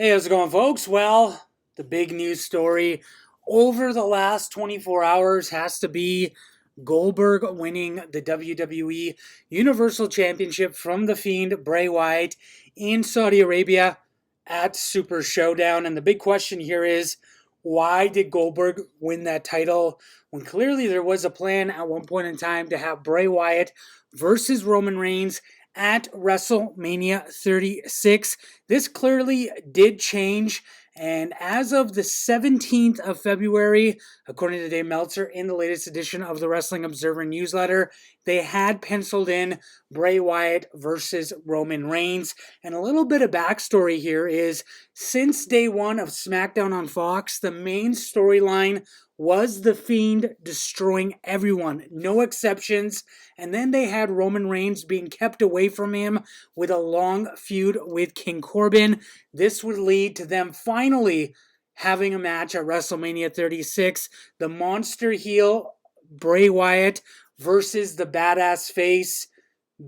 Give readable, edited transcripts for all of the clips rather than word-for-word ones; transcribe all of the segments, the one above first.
Hey, how's it going, folks? Well, the big news story over the last 24 hours has to be Goldberg winning the WWE Universal Championship from the Fiend, Bray Wyatt, in Saudi Arabia at Super ShowDown. And the big question here is, why did Goldberg win that title when clearly there was a plan at one point in time to have Bray Wyatt versus Roman Reigns at WrestleMania 36? This clearly did change, and as of the 17th of February, according to Dave Meltzer in the latest edition of the Wrestling Observer newsletter, they had penciled in Bray Wyatt versus Roman Reigns. And a little bit of backstory here is, since day one of SmackDown on Fox, the main storyline was The Fiend destroying everyone, no exceptions. And then they had Roman Reigns being kept away from him with a long feud with King Corbin. This would lead to them finally having a match at WrestleMania 36. The monster heel, Bray Wyatt, versus the badass face,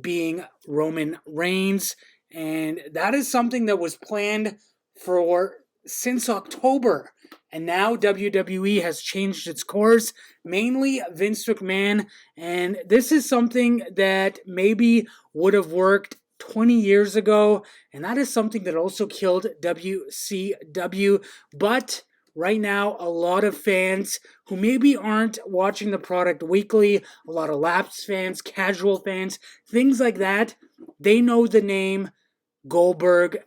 being Roman Reigns. And that is something that was planned for since October. And now WWE has changed its course, mainly Vince McMahon. And this is something that maybe would have worked 20 years ago. And that is something that also killed WCW. But right now, a lot of fans who maybe aren't watching the product weekly, a lot of lapsed fans, casual fans, things like that, they know the name Goldberg.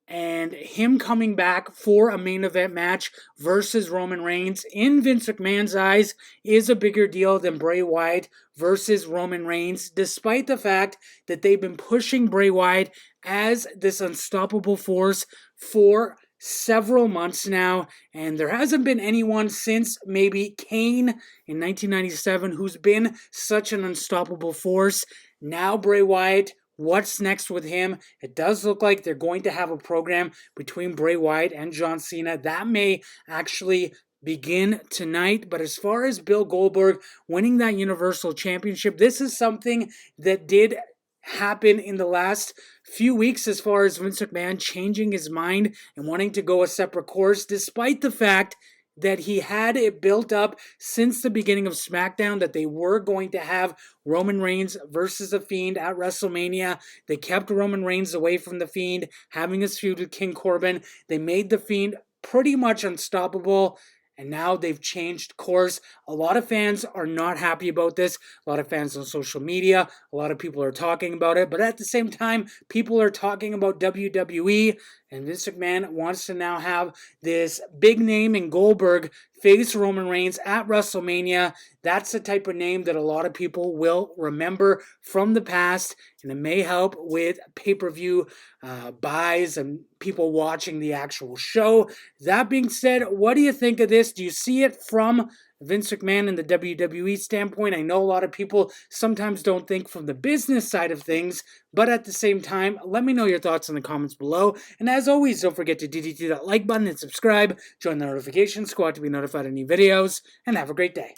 And him coming back for a main event match versus Roman Reigns, in Vince McMahon's eyes, is a bigger deal than Bray Wyatt versus Roman Reigns, despite the fact that they've been pushing Bray Wyatt as this unstoppable force for several months now. And there hasn't been anyone since maybe Kane in 1997 who's been such an unstoppable force. Now Bray Wyatt, what's next with him? It does look like they're going to have a program between Bray Wyatt and John Cena. That may actually begin tonight. But as far as Bill Goldberg winning that Universal Championship, this is something that did happen in the last few weeks, as far as Vince McMahon changing his mind and wanting to go a separate course, despite the fact that he had it built up since the beginning of SmackDown that they were going to have Roman Reigns versus The Fiend at WrestleMania. They kept Roman Reigns away from The Fiend, having his feud with King Corbin. They made The Fiend pretty much unstoppable, and now they've changed course. A lot of fans are not happy about this. A lot of fans on social media, a lot of people are talking about it, but at the same time, people are talking about WWE, and Vince McMahon wants to now have this big name in Goldberg face Roman Reigns at WrestleMania. That's the type of name that a lot of people will remember from the past, and it may help with pay-per-view buys and people watching the actual show. That being said, what do you think of this? Do you see it from Vince McMahon and the WWE standpoint? I know a lot of people sometimes don't think from the business side of things, but at the same time, let me know your thoughts in the comments below. And as always, don't forget to DDT that like button and subscribe, join the notification squad to be notified of new videos, and have a great day.